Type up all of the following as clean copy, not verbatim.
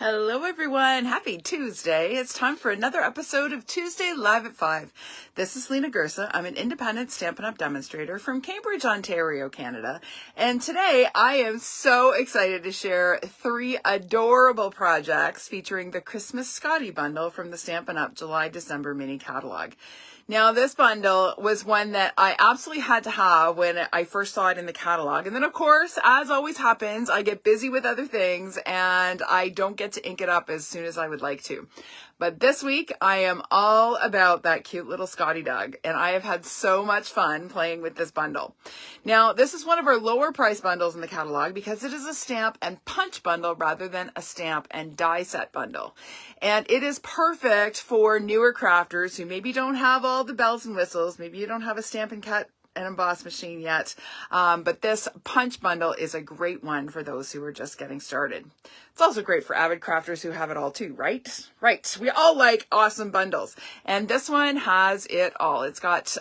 Hello everyone, happy Tuesday. It's time for another episode of Tuesday Live at 5. This is Lena Gersa. I'm an independent Stampin' Up! Demonstrator from Cambridge, Ontario, Canada. And today I am so excited to share 3 adorable projects featuring the Christmas Scottie bundle from the Stampin' Up! July-December mini catalog. Now, this bundle was one that I absolutely had to have when I first saw it in the catalog. And then, of course, as always happens, I get busy with other things and I don't get to ink it up as soon as I would like to. But this week, I am all about that cute little Scottie dog, and I have had so much fun playing with this bundle. Now, this is one of our lower price bundles in the catalog because it is a stamp and punch bundle rather than a stamp and die set bundle. And it is perfect for newer crafters who maybe don't have all the bells and whistles. Maybe you don't have a stamp and cut and emboss machine yet, but this punch bundle is a great one for those who are just getting started. It's also great for avid crafters who have it all too, right? Right. We all like awesome bundles, and this one has it all. It's got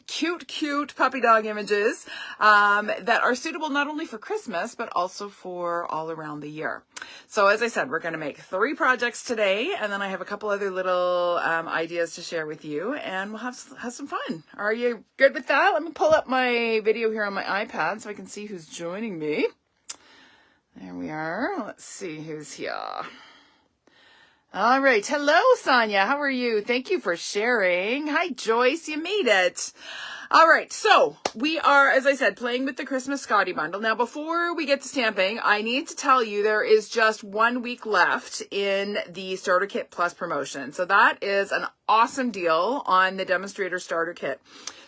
cute puppy dog images that are suitable not only for Christmas but also for all around the year. So as I said, we're going to make 3 projects today, and then I have a couple other little ideas to share with you, and we'll have some fun. Are you good with that? Let me pull up my video here on my iPad so I can see who's joining me. There we are. Let's see who's here. All right. Hello, Sonia. How are you? Thank you for sharing. Hi, Joyce. You made it. All right. So we are, as I said, playing with the Christmas Scottie bundle. Now, before we get to stamping, I need to tell you there is just 1 week left in the Starter Kit Plus promotion. So that is an awesome deal on the Demonstrator Starter Kit.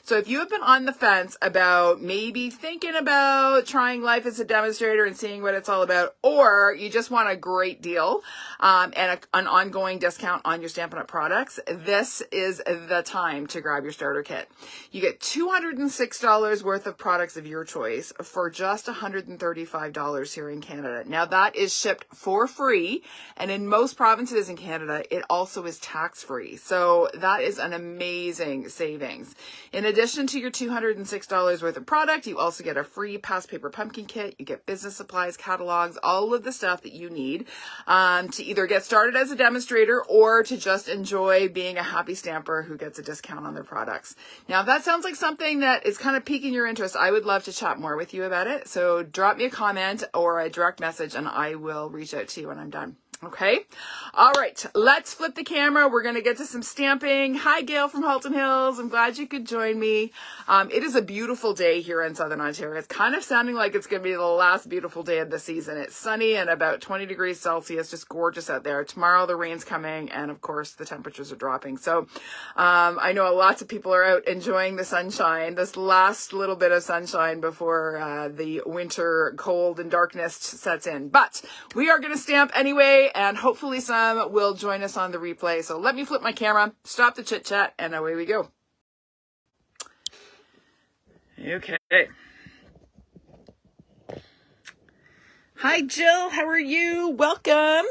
So if you have been on the fence about maybe thinking about trying life as a demonstrator and seeing what it's all about, or you just want a great deal and an ongoing discount on your Stampin' Up! Products, this is the time to grab your starter kit. You get $206 worth of products of your choice for just $135 here in Canada. Now that is shipped for free, and in most provinces in Canada, it also is tax-free. So that is an amazing savings. In addition to your $206 worth of product, you also get a free past paper pumpkin kit. You get business supplies, catalogs, all of the stuff that you need to either get started as a demonstrator or to just enjoy being a happy stamper who gets a discount on their products. Now, if that sounds like something that is kind of piquing your interest, I would love to chat more with you about it. So drop me a comment or a direct message and I will reach out to you when I'm done. Okay. All right. Let's flip the camera. We're going to get to some stamping. Hi, Gail from Halton Hills. I'm glad you could join me. It is a beautiful day here in Southern Ontario. It's kind of sounding like it's going to be the last beautiful day of the season. It's sunny and about 20 degrees Celsius, just gorgeous out there. Tomorrow the rain's coming and of course the temperatures are dropping. So I know lots of people are out enjoying the sunshine, this last little bit of sunshine before the winter cold and darkness sets in. But we are going to stamp anyway, and hopefully some will join us on the replay. So let me flip my camera, stop the chit chat, and away we go. Okay. Hi, Jill. How are you? Welcome.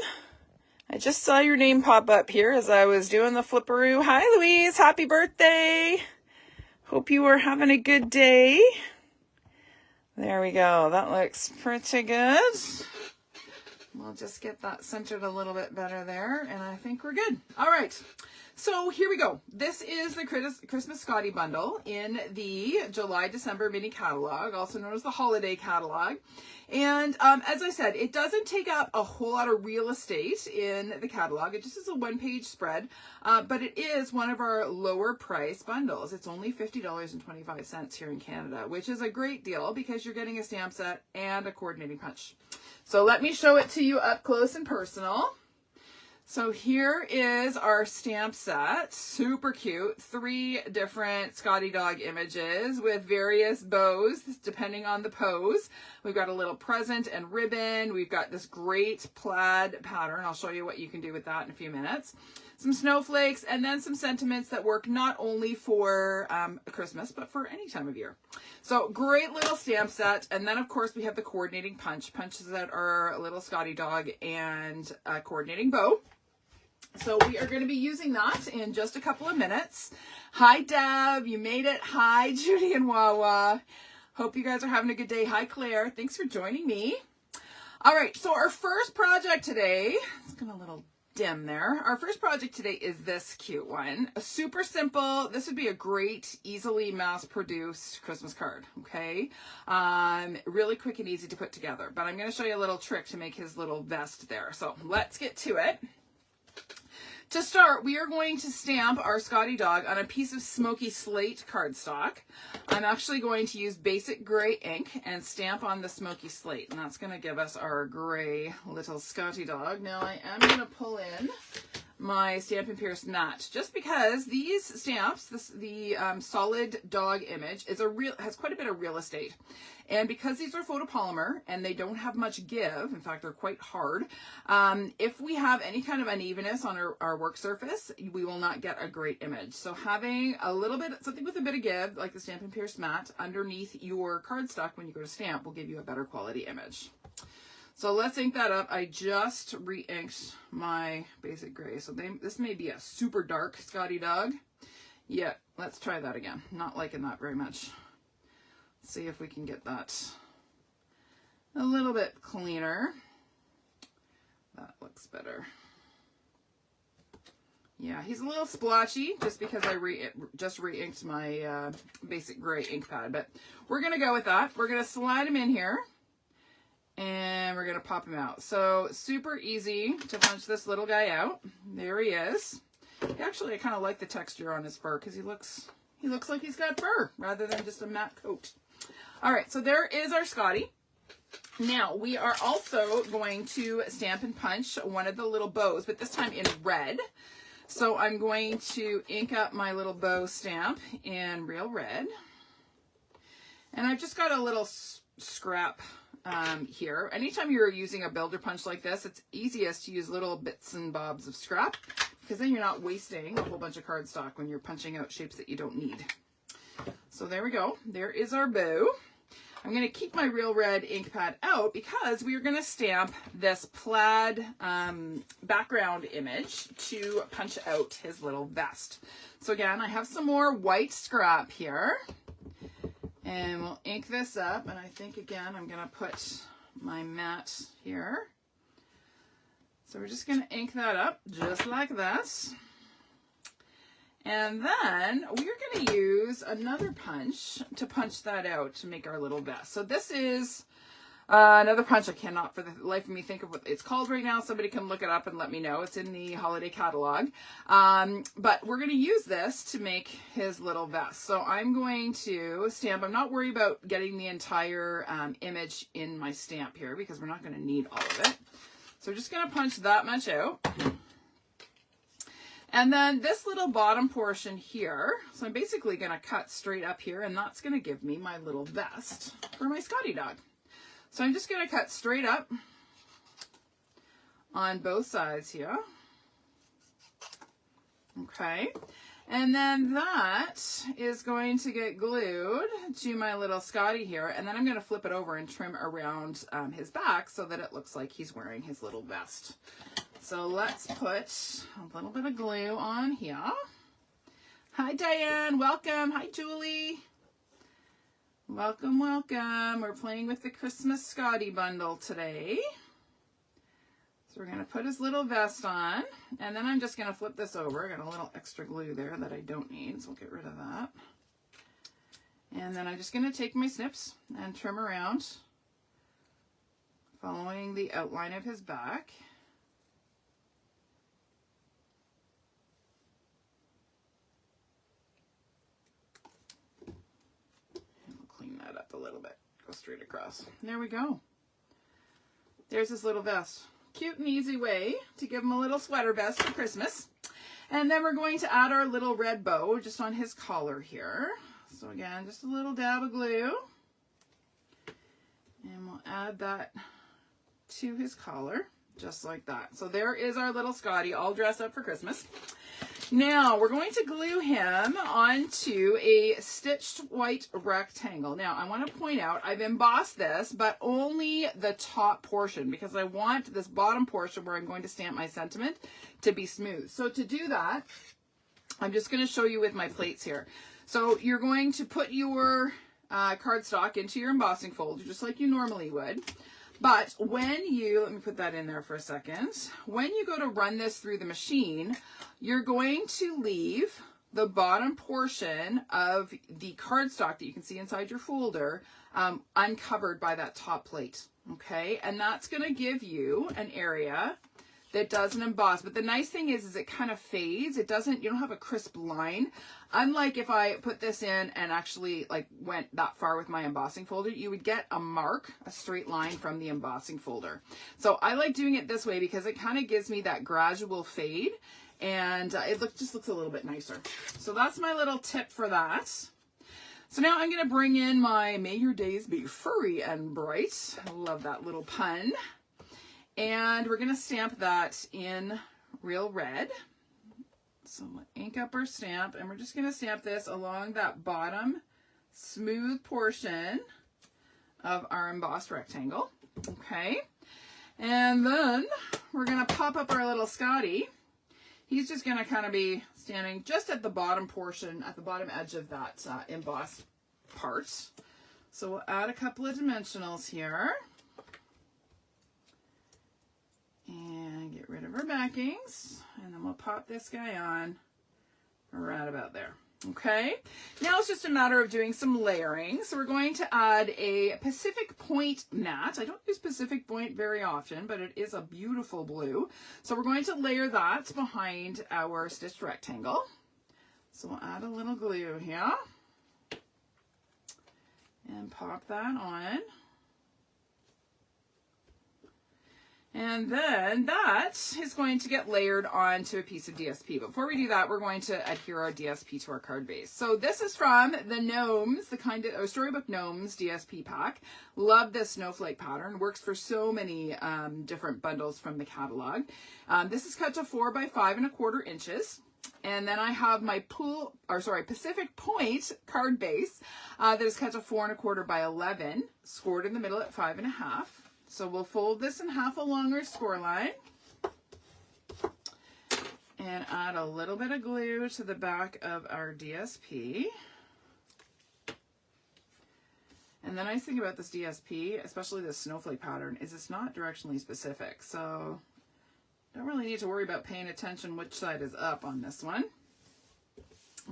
I just saw your name pop up here as I was doing the flipperoo. Hi, Louise. Happy birthday. Hope you are having a good day. There we go. That looks pretty good. We'll just get that centered a little bit better there, and I think we're good. All right, so here we go. This is the Christmas Scottie bundle in the July-December mini catalog, also known as the holiday catalog. And as I said, it doesn't take up a whole lot of real estate in the catalog. It just is a 1-page spread, but it is one of our lower price bundles. It's only $50.25 here in Canada, which is a great deal because you're getting a stamp set and a coordinating punch. So let me show it to you up close and personal. So here is our stamp set, super cute, 3 different Scottie dog images with various bows depending on the pose. We've got a little present and ribbon. We've got this great plaid pattern. I'll show you what you can do with that in a few minutes. Some snowflakes, and then some sentiments that work not only for Christmas, but for any time of year. So great little stamp set. And then of course we have the coordinating punches that are a little Scottie dog and a coordinating bow. So we are going to be using that in just a couple of minutes. Hi, Deb. You made it. Hi, Judy and Wawa. Hope you guys are having a good day. Hi, Claire. Thanks for joining me. All right, so our first project today is looking a little dim there. Our first project today is this cute one. Super simple. This would be a great, easily mass-produced Christmas card, okay? Really quick and easy to put together. But I'm going to show you a little trick to make his little vest there. So let's get to it. To start, we are going to stamp our Scottie dog on a piece of Smoky Slate cardstock. I'm actually going to use basic gray ink and stamp on the Smoky Slate, and that's going to give us our gray little Scottie dog. Now I am going to pull in my Stampin' Pierce mat, just because these stamps, the solid dog image has quite a bit of real estate. And because these are photopolymer and they don't have much give, in fact, they're quite hard, if we have any kind of unevenness on our work surface, we will not get a great image. So having a little bit, something with a bit of give, like the Stampin' Pierce mat, underneath your cardstock when you go to stamp will give you a better quality image. So let's ink that up. I just re-inked my basic gray. So this may be a super dark Scottie dog. Yeah, let's try that again. Not liking that very much. Let's see if we can get that a little bit cleaner. That looks better. Yeah, he's a little splotchy just because I just re-inked my basic gray ink pad. But we're going to go with that. We're going to slide him in here. And we're going to pop him out. So super easy to punch this little guy out. There he is. Actually, I kind of like the texture on his fur because he looks like he's got fur rather than just a matte coat. All right, so there is our Scottie. Now we are also going to stamp and punch one of the little bows, but this time in red. So I'm going to ink up my little bow stamp in real red. And I've just got a little scrap here. Anytime you're using a builder punch like this, it's easiest to use little bits and bobs of scrap because then you're not wasting a whole bunch of cardstock when you're punching out shapes that you don't need. So there we go. There is our bow. I'm going to keep my real red ink pad out because we are going to stamp this plaid background image to punch out his little vest. So again, I have some more white scrap here. And we'll ink this up, and I think, again, I'm going to put my mat here. So we're just going to ink that up, just like this. And then we're going to use another punch to punch that out to make our little vest. So this is another punch I cannot for the life of me think of what it's called right now. Somebody can look it up and let me know. It's in the holiday catalog. But we're going to use this to make his little vest. So I'm going to stamp. I'm not worried about getting the entire image in my stamp here because we're not going to need all of it. So we're just going to punch that much out. And then this little bottom portion here, so I'm basically going to cut straight up here, and that's going to give me my little vest for my Scottie dog. So I'm just going to cut straight up on both sides here. Okay. And then that is going to get glued to my little Scottie here. And then I'm going to flip it over and trim around his back so that it looks like he's wearing his little vest. So let's put a little bit of glue on here. Hi, Diane. Welcome. Hi, Julie. Welcome, welcome. We're playing with the Christmas Scottie bundle today. So we're going to put his little vest on, and then I'm just going to flip this over. I got a little extra glue there that I don't need, so we'll get rid of that. And then I'm just going to take my snips and trim around, following the outline of his back. Up a little bit, go straight across. There we go. There's his little vest. Cute and easy way to give him a little sweater vest for Christmas. And then we're going to add our little red bow just on his collar here. So again, just a little dab of glue. And we'll add that to his collar, just like that. So there is our little Scottie all dressed up for Christmas. Now we're going to glue him onto a stitched white rectangle. Now I want to point out I've embossed this, but only the top portion because I want this bottom portion where I'm going to stamp my sentiment to be smooth. So to do that, I'm just going to show you with my plates here. So you're going to put your cardstock into your embossing folder just like you normally would. But when you, let me put that in there for a second. When you go to run this through the machine, you're going to leave the bottom portion of the cardstock that you can see inside your folder uncovered by that top plate. Okay, and that's going to give you an area that doesn't emboss. But the nice thing is it kind of fades. It doesn't, you don't have a crisp line. Unlike if I put this in and actually like went that far with my embossing folder, you would get a mark, a straight line from the embossing folder. So I like doing it this way because it kind of gives me that gradual fade, and it just looks a little bit nicer. So that's my little tip for that. So now I'm going to bring in my May Your Days Be Furry and Bright. I love that little pun. And we're going to stamp that in real red. So we'll ink up our stamp, and we're just going to stamp this along that bottom smooth portion of our embossed rectangle. Okay. And then we're going to pop up our little Scottie. He's just going to kind of be standing just at the bottom portion, at the bottom edge of that embossed part. So we'll add a couple of dimensionals here. And get rid of our backings. And then we'll pop this guy on right about there. Okay, now it's just a matter of doing some layering. So we're going to add a Pacific Point mat. I don't use Pacific Point very often, but it is a beautiful blue. So we're going to layer that behind our stitched rectangle. So we'll add a little glue here and pop that on. And then that is going to get layered onto a piece of DSP. But before we do that, we're going to adhere our DSP to our card base. So this is from the Gnomes, the kind of Storybook Gnomes DSP pack. Love this snowflake pattern. Works for so many different bundles from the catalog. This is cut to 4 by 5 1/4 inches. And then I have my Pacific Point card base that is cut to 4 1/4 by 11, scored in the middle at 5 1/2. So we'll fold this in half along our score line and add a little bit of glue to the back of our DSP. And the nice thing about this DSP, especially this snowflake pattern, is it's not directionally specific. So don't really need to worry about paying attention which side is up on this one.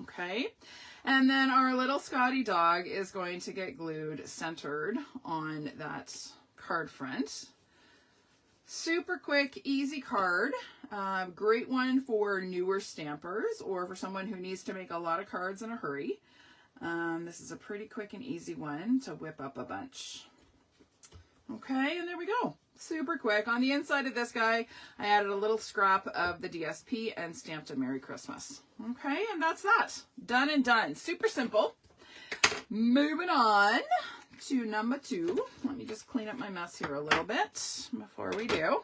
Okay. And then our little Scottie dog is going to get glued centered on that card front. Super quick, easy card. Great one for newer stampers or for someone who needs to make a lot of cards in a hurry. This is a pretty quick and easy one to whip up a bunch. Okay, and there we go. Super quick. On the inside of this guy, I added a little scrap of the DSP and stamped a Merry Christmas. Okay, and that's that. Done and done. Super simple. Moving on to number 2. Let me just clean up my mess here a little bit before we do.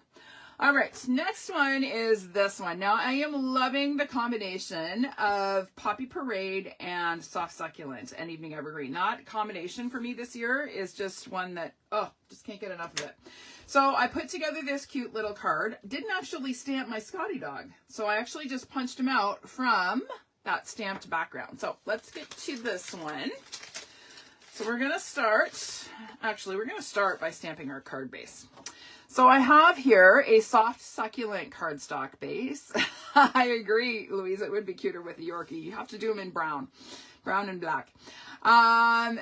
All right, next one is this one. Now I am loving the combination of Poppy Parade and Soft Succulent and Evening Evergreen. That combination for me this year is just one that, just can't get enough of it. So I put together this cute little card. Didn't actually stamp my Scottie dog. So I actually just punched him out from that stamped background. So let's get to this one. So we're going to start by stamping our card base. So I have here a soft succulent cardstock base. I agree, Louise, it would be cuter with a Yorkie. You have to do them in brown and black.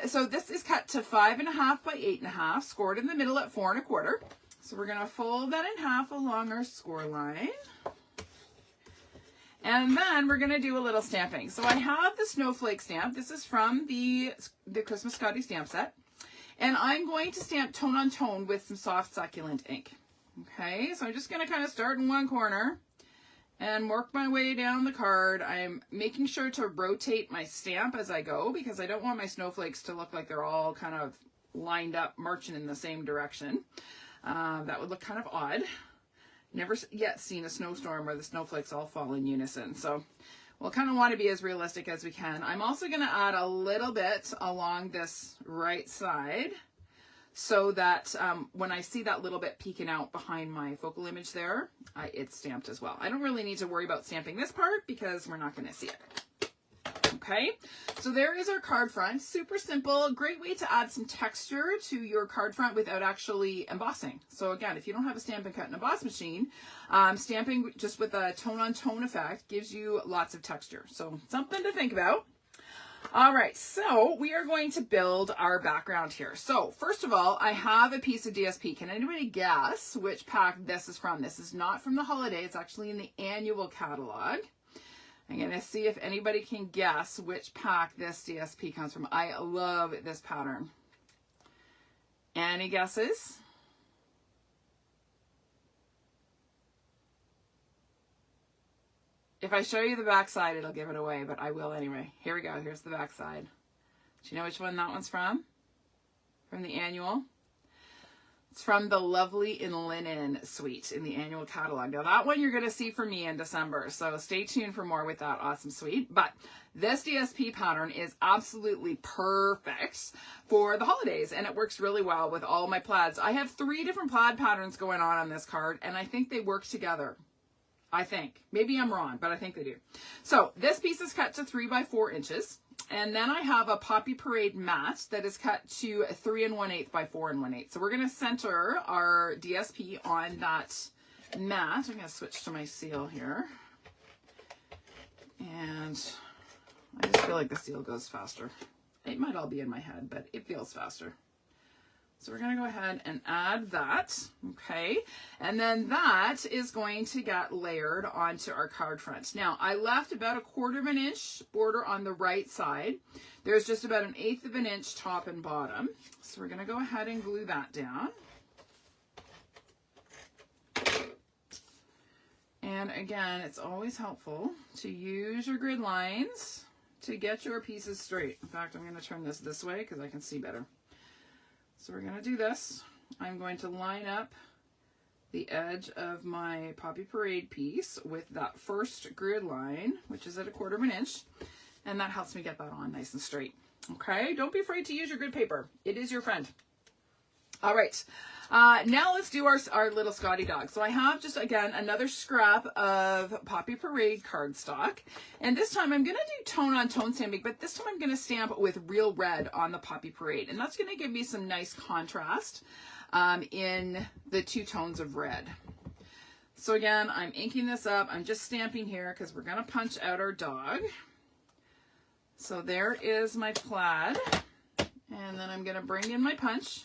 So this is cut to 5 1/2 by 8 1/2, scored in the middle at 4 1/4. So we're going to fold that in half along our score line. And then we're going to do a little stamping. So I have the snowflake stamp. This is from the Christmas Scottie stamp set. And I'm going to stamp tone on tone with some soft succulent ink. Okay, so I'm just going to kind of start in one corner and work my way down the card. I'm making sure to rotate my stamp as I go because I don't want my snowflakes to look like they're all kind of lined up, marching in the same direction. That would look kind of odd. Never yet seen a snowstorm where the snowflakes all fall in unison. So we'll kind of want to be as realistic as we can. I'm also going to add a little bit along this right side so that when I see that little bit peeking out behind my focal image there, it's stamped as well. I don't really need to worry about stamping this part because we're not going to see it. Okay, so there is our card front. Super simple, great way to add some texture to your card front without actually embossing. So again, if you don't have a Stampin' Cut and Emboss machine, stamping just with a tone-on-tone effect gives you lots of texture. So something to think about. All right, so we are going to build our background here. So first of all, I have a piece of DSP. Can anybody guess which pack this is from? This is not from the holiday. It's actually in the annual catalog. I'm going to see if anybody can guess which pack this DSP comes from. I love this pattern. Any guesses? If I show you the back side, it'll give it away, but I will anyway. Here we go. Here's the back side. Do you know which one that one's from? From the annual? It's from the Lovely in Linen suite in the annual catalog. Now that one you're going to see from me in December, so stay tuned for more with that awesome suite. But this DSP pattern is absolutely perfect for the holidays, and it works really well with all my plaids. I have 3 different plaid patterns going on this card, and I think they work together. I think. Maybe I'm wrong, but I think they do. So this piece is cut to 3 by 4 inches. And then I have a Poppy Parade mat that is cut to 3 1/8 by 4 1/8. So we're going to center our DSP on that mat. I'm going to switch to my seal here. And I just feel like the seal goes faster. It might all be in my head, but it feels faster. So we're going to go ahead and add that, okay? And then that is going to get layered onto our card front. Now, I left about 1/4 inch border on the right side. There's just about 1/8 inch top and bottom. So we're going to go ahead and glue that down. And again, it's always helpful to use your grid lines to get your pieces straight. In fact, I'm going to turn this way because I can see better. So we're going to do this. I'm going to line up the edge of my Poppy Parade piece with that first grid line, which is at 1/4 inch, and that helps me get that on nice and straight. Okay, don't be afraid to use your grid paper. It is your friend. All right, now let's do our little Scottie dog. So I have just, again, another scrap of Poppy Parade cardstock. And this time I'm going to do tone-on-tone stamping, but this time I'm going to stamp with real red on the Poppy Parade. And that's going to give me some nice contrast in the 2 tones of red. So again, I'm inking this up. I'm just stamping here because we're going to punch out our dog. So there is my plaid. And then I'm going to bring in my punch.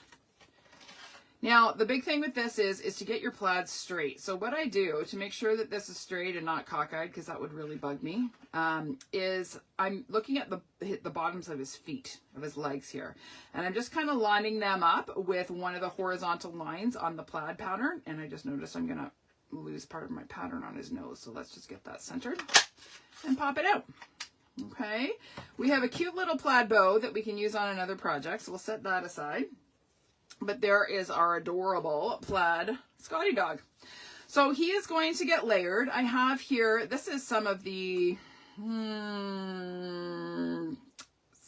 Now, the big thing with this is to get your plaid straight. So what I do to make sure that this is straight and not cockeyed, because that would really bug me, is I'm looking at the bottoms of his feet, of his legs here. And I'm just kind of lining them up with one of the horizontal lines on the plaid pattern. And I just noticed I'm going to lose part of my pattern on his nose. So let's just get that centered and pop it out. Okay. We have a cute little plaid bow that we can use on another project. So we'll set that aside. But there is our adorable plaid Scottie dog. So he is going to get layered. I have here, this is some of the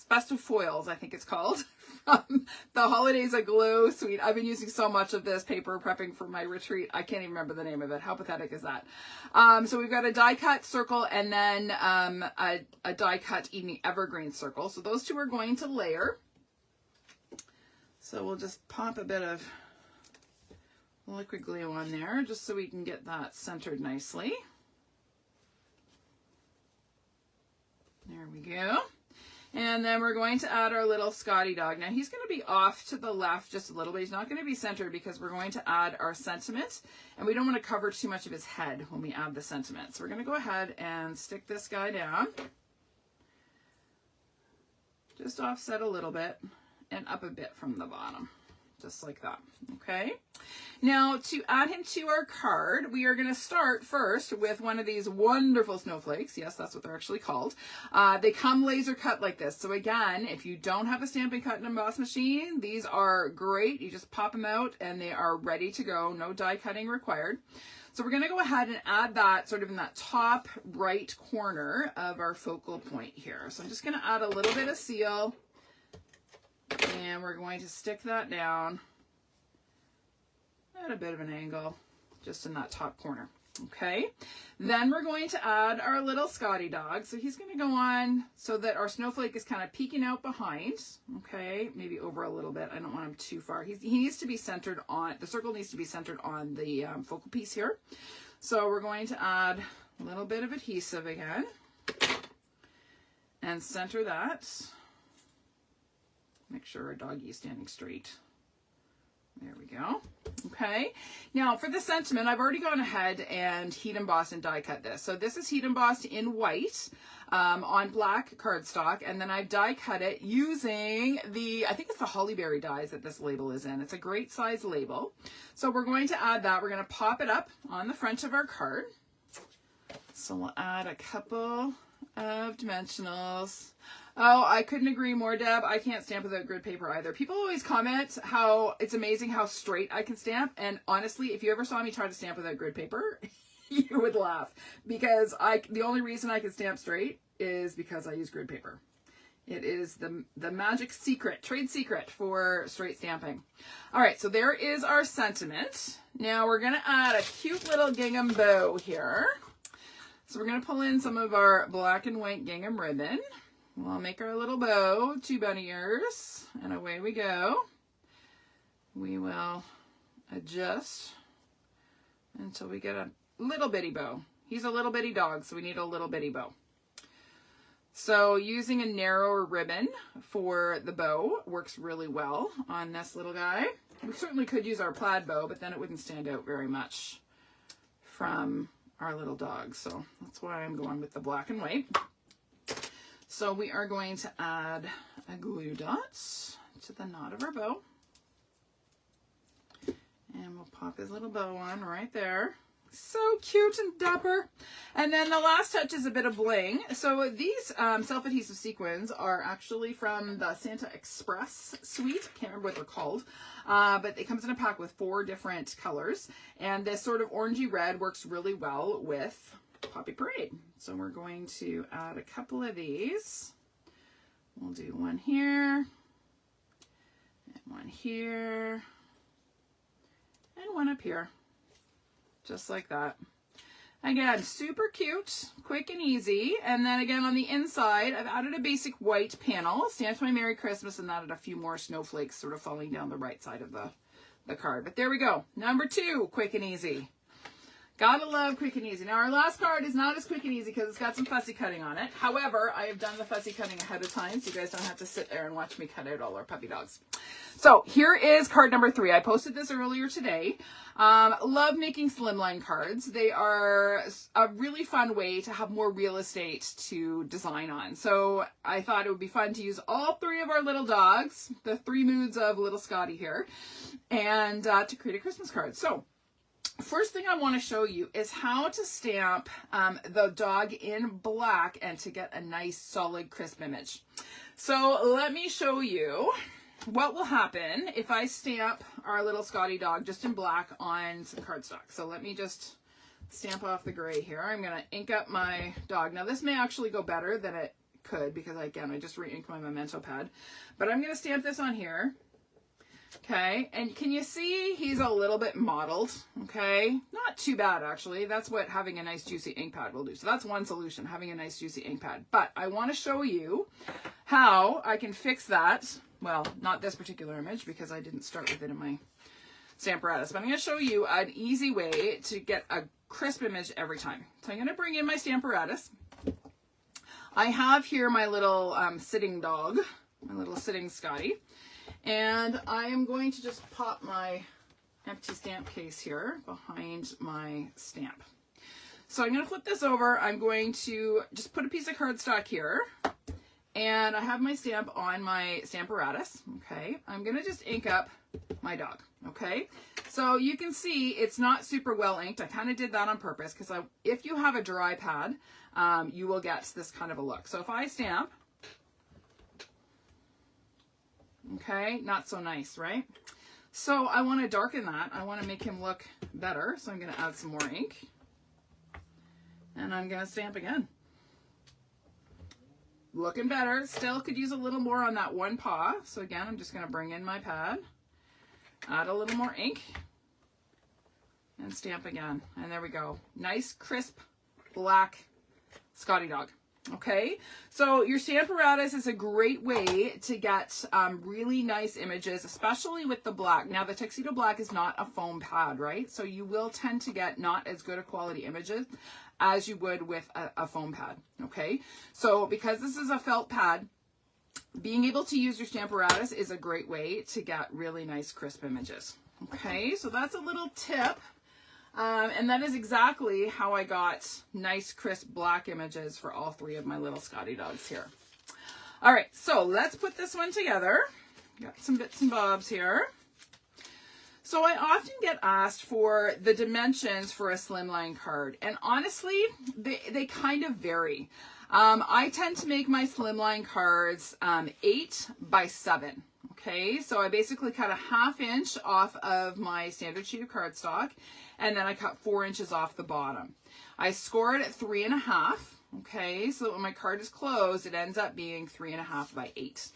Festive Foils, I think it's called, from the Holidays Aglow suite. I've been using so much of this paper prepping for my retreat. I can't even remember the name of it. How pathetic is that? So we've got a die cut circle and then a die cut Evening Evergreen circle. So those 2 are going to layer. So we'll just pop a bit of liquid glue on there just so we can get that centered nicely. There we go. And then we're going to add our little Scottie dog. Now he's going to be off to the left just a little bit. He's not going to be centered because we're going to add our sentiment. And we don't want to cover too much of his head when we add the sentiment. So we're going to go ahead and stick this guy down. Just offset a little bit. And up a bit from the bottom, just like that. Okay. Now to add him to our card, we are going to start first with one of these wonderful snowflakes. Yes, that's what they're actually called. They come laser cut like this. So again, if you don't have a Stampin' Cut and Emboss machine, these are great. You just pop them out and they are ready to go. No die cutting required. So we're going to go ahead and add that sort of in that top right corner of our focal point here. So I'm just going to add a little bit of seal. And we're going to stick that down at a bit of an angle, just in that top corner. Okay, then we're going to add our little Scottie dog. So he's going to go on so that our snowflake is kind of peeking out behind. Okay, maybe over a little bit. I don't want him too far. He needs to be centered on, the circle needs to be centered on the focal piece here. So we're going to add a little bit of adhesive again and center that. Make sure our doggy is standing straight. There we go. Okay. Now for the sentiment, I've already gone ahead and heat embossed and die cut this. So this is heat embossed in white on black cardstock, and then I've die cut it using the, I think it's the Hollyberry dies that this label is in. It's a great size label. So we're going to add that. We're going to pop it up on the front of our card. So we'll add a couple of dimensionals. Oh, I couldn't agree more, Deb. I can't stamp without grid paper either. People always comment how it's amazing how straight I can stamp. And honestly, if you ever saw me try to stamp without grid paper, you would laugh. Because the only reason I can stamp straight is because I use grid paper. It is the magic secret, trade secret for straight stamping. All right, so there is our sentiment. Now we're going to add a cute little gingham bow here. So we're going to pull in some of our black and white gingham ribbon. We'll make our little bow, 2 bunny ears, and away we go. We will adjust until we get a little bitty bow. He's a little bitty dog, so we need a little bitty bow. So using a narrower ribbon for the bow works really well on this little guy. We certainly could use our plaid bow, but then it wouldn't stand out very much from our little dog. So that's why I'm going with the black and white. So we are going to add a glue dot to the knot of our bow. And we'll pop his little bow on right there. So cute and dapper. And then the last touch is a bit of bling. So these self-adhesive sequins are actually from the Santa Express suite. I can't remember what they're called. But it comes in a pack with 4 different colors. And this sort of orangey red works really well with Poppy Parade. So we're going to add a couple of these. We'll do one here, and one here, and one up here. Just like that. Again, super cute, quick and easy. And then again on the inside, I've added a basic white panel, stamped my Merry Christmas, and added a few more snowflakes sort of falling down the right side of the card. But there we go. Number 2, quick and easy. Gotta love quick and easy. Now our last card is not as quick and easy because it's got some fussy cutting on it. However, I have done the fussy cutting ahead of time, so you guys don't have to sit there and watch me cut out all our puppy dogs. So here is card number 3. I posted this earlier today. Love making slimline cards. They are a really fun way to have more real estate to design on. So I thought it would be fun to use all 3 of our little dogs, the 3 moods of little Scottie here, and to create a Christmas card. So first thing I want to show you is how to stamp the dog in black and to get a nice solid crisp image. So let me show you what will happen if I stamp our little Scottie dog just in black on some cardstock. So let me just stamp off the gray here. I'm going to ink up my dog. Now this may actually go better than it could because again I just re-inked my Memento pad. But I'm going to stamp this on here. Okay, and can you see he's a little bit mottled? Okay, not too bad actually. That's what having a nice juicy ink pad will do. So that's one solution, having a nice juicy ink pad. But I want to show you how I can fix that. Well, not this particular image because I didn't start with it in my Stamparatus. But I'm going to show you an easy way to get a crisp image every time. So I'm going to bring in my Stamparatus. I have here my little sitting dog, my little sitting Scottie. And I am going to just pop my empty stamp case here behind my stamp. So I'm going to flip this over. I'm going to just put a piece of cardstock here. And I have my stamp on my Stamparatus. Okay. I'm going to just ink up my dog. Okay. So you can see it's not super well inked. I kind of did that on purpose because if you have a dry pad, you will get this kind of a look. So if I stamp, okay, not so nice, right? So I want to darken that. I want to make him look better. So I'm going to add some more ink. And I'm going to stamp again. Looking better. Still could use a little more on that one paw. So again, I'm just going to bring in my pad. Add a little more ink. and stamp again. And there we go. Nice, crisp, black Scottie dog. Okay, so your Stamparatus is a great way to get really nice images, especially with the black. Now, the Tuxedo Black is not a foam pad, right? So you will tend to get not as good a quality images as you would with a foam pad, okay? So because this is a felt pad, being able to use your Stamparatus is a great way to get really nice, crisp images. Okay, so that's a little tip. And that is exactly how I got nice, crisp black images for all three of my little Scottie dogs here. All right, so let's put this one together. Got some bits and bobs here. So I often get asked for the dimensions for a slimline card, and honestly, they kind of vary. I tend to make my slimline cards 8 by 7. Okay, so I basically cut a 1/2 inch off of my standard sheet of cardstock, and then I cut 4 inches off the bottom. I score it at 3.5. Okay, so that when my card is closed, it ends up being 3.5 by 8.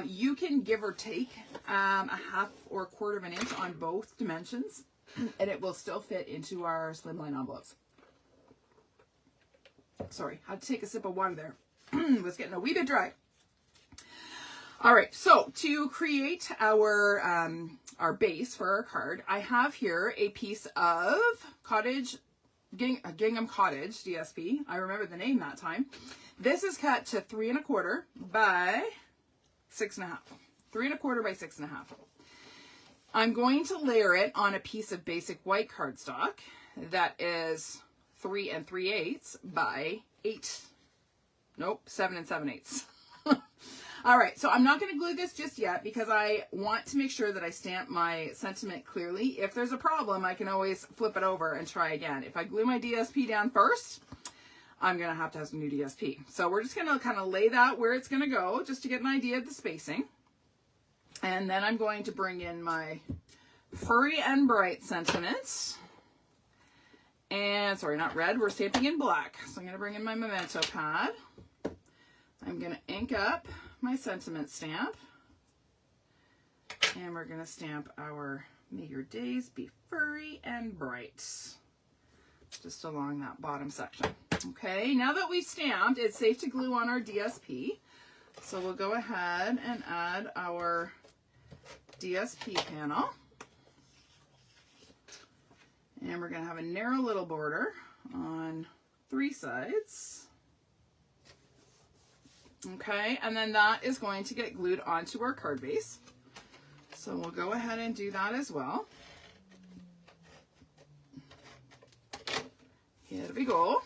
You can give or take a 1/2 or 1/4 of an inch on both dimensions, and it will still fit into our slimline envelopes. Sorry, I had to take a sip of water there. It was getting a wee bit dry. All right, so to create our base for our card, I have here a piece of Gingham Cottage DSP. I remember the name that time. This is cut to 3 1/4 by 6.5. 3 1/4 by 6.5. I'm going to layer it on a piece of basic white cardstock that is 3 3/8 by 8. Nope, 7 7/8. All right, so I'm not going to glue this just yet because I want to make sure that I stamp my sentiment clearly. If there's a problem, I can always flip it over and try again. If I glue my DSP down first, I'm going to have some new DSP. So we're just going to kind of lay that where it's going to go just to get an idea of the spacing. And then I'm going to bring in my Furry and Bright sentiments. And, sorry, not red, we're stamping in black. So I'm going to bring in my Memento pad. I'm going to ink up my sentiment stamp, and we're going to stamp our May Your Days Be Furry and Bright just along that bottom section. Okay, now that we've stamped, it's safe to glue on our DSP, so we'll go ahead and add our DSP panel, and we're going to have a narrow little border on 3 sides. Okay, and then that is going to get glued onto our card base. So we'll go ahead and do that as well. Here we go.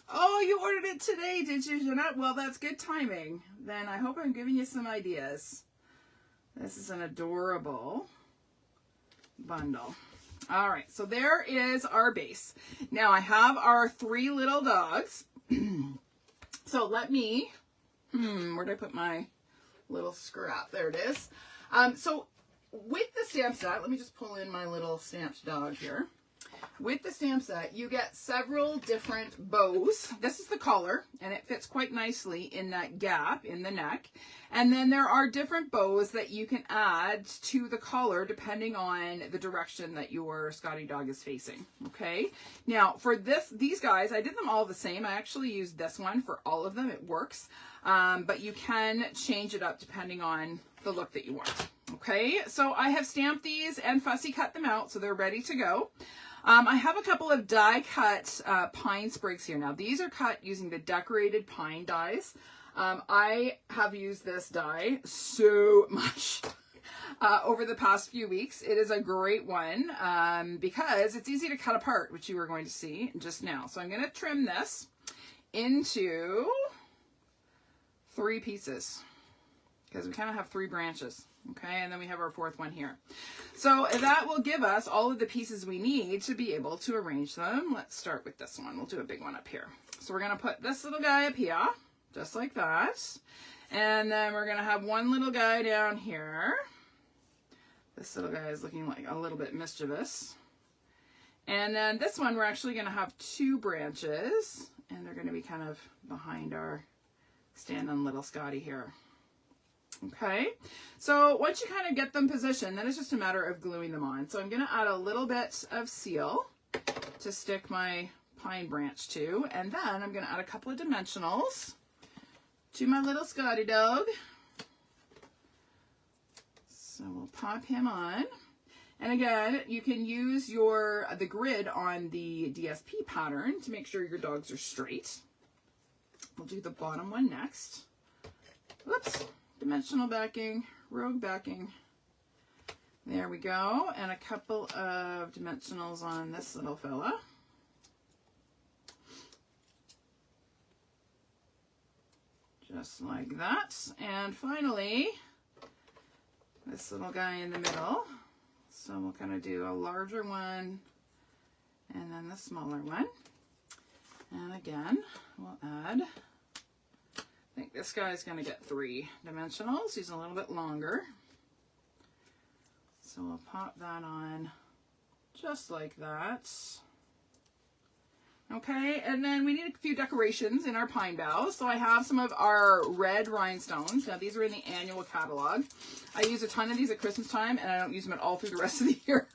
Oh, you ordered it today, did you, Jeanette? Well, that's good timing. Then I hope I'm giving you some ideas. This is an adorable bundle. All right, so there is our base. Now I have our 3 little dogs. So let me... where did I put my little scrap? There it is. So with the stamp set, let me just pull in my little stamped dog here. With the stamp set, you get several different bows. This is the collar, and it fits quite nicely in that gap in the neck. And then there are different bows that you can add to the collar depending on the direction that your Scottie dog is facing. Okay. Now for these guys, I did them all the same. I actually used this one for all of them. It works. But you can change it up depending on the look that you want. Okay. So I have stamped these and fussy cut them out so they're ready to go. I have a couple of die cut pine sprigs here. Now these are cut using the decorated pine dies. I have used this die so much over the past few weeks. It is a great one because it's easy to cut apart, which you were going to see just now. So I'm going to trim this into 3 pieces because we kind of have 3 branches. Okay, and then we have our 4th one here. So that will give us all of the pieces we need to be able to arrange them. Let's start with this one. We'll do a big one up here. So we're going to put this little guy up here, just like that. And then we're going to have one little guy down here. This little guy is looking like a little bit mischievous. And then this one, we're actually going to have 2 branches. And they're going to be kind of behind our stand-on little Scottie here. Okay, so once you kind of get them positioned, then it's just a matter of gluing them on. So I'm going to add a little bit of seal to stick my pine branch to, and then I'm going to add a couple of dimensionals to my little Scottie dog. So we'll pop him on. And again, you can use the grid on the DSP pattern to make sure your dogs are straight. We'll do the bottom one next. Whoops. Dimensional backing, rogue backing. There we go. And a couple of dimensionals on this little fella. Just like that. And finally, this little guy in the middle. So we'll kind of do a larger one and then the smaller one. And again, we'll add, I think this guy's going to get 3 dimensionals. He's a little bit longer. So we'll pop that on just like that. Okay, and then we need a few decorations in our pine boughs. So I have some of our red rhinestones. Now these are in the annual catalog. I use a ton of these at Christmas time, and I don't use them at all through the rest of the year,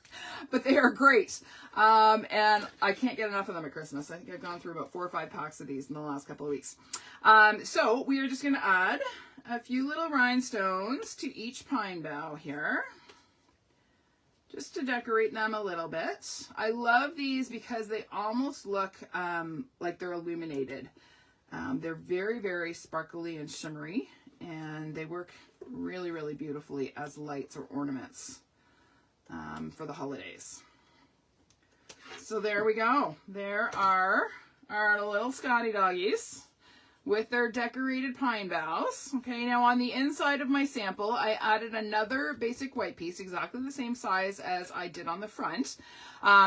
but they are great. And I can't get enough of them at Christmas. I think I've gone through about 4 or 5 packs of these in the last couple of weeks. So we are just going to add a few little rhinestones to each pine bough here, just to decorate them a little bit. I love these because they almost look like they're illuminated. They're very, very sparkly and shimmery, and they work really, really beautifully as lights or ornaments for the holidays. So there we go. There are our little Scottie doggies with their decorated pine boughs. Okay, now on the inside of my sample, I added another basic white piece, exactly the same size as I did on the front.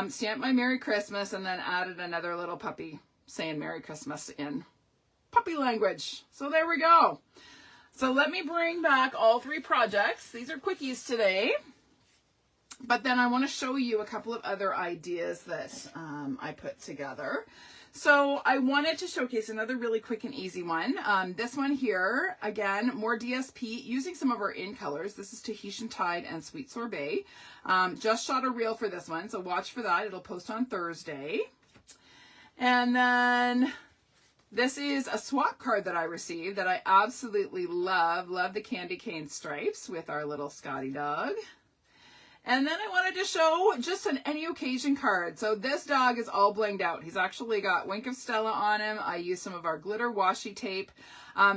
Stamped my Merry Christmas, and then added another little puppy saying Merry Christmas in puppy language. So there we go. So let me bring back all 3 projects. These are quickies today. But then I want to show you a couple of other ideas that I put together. So I wanted to showcase another really quick and easy one. This one here, again, more DSP, using some of our in colors. This is Tahitian Tide and Sweet Sorbet. Just shot a reel for this one, so watch for that. It'll post on Thursday. And then this is a swap card that I received that I absolutely love. Love the candy cane stripes with our little Scottie dog. And then I wanted to show just an any occasion card. So this dog is all blinged out. He's actually got Wink of Stella on him. I used some of our glitter washi tape.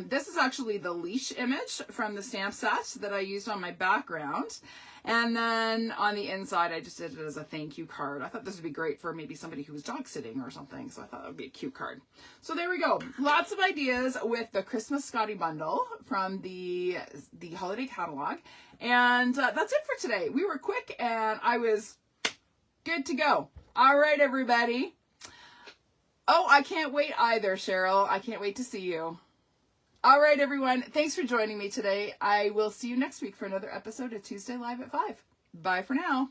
This is actually the leash image from the stamp set that I used on my background. And then on the inside, I just did it as a thank you card. I thought this would be great for maybe somebody who was dog sitting or something. So I thought it would be a cute card. So there we go. Lots of ideas with the Christmas Scottie bundle from the holiday catalog. And that's it for today. We were quick and I was good to go. All right, everybody. Oh, I can't wait either, Cheryl. I can't wait to see you. All right, everyone. Thanks for joining me today. I will see you next week for another episode of Tuesday Live at 5. Bye for now.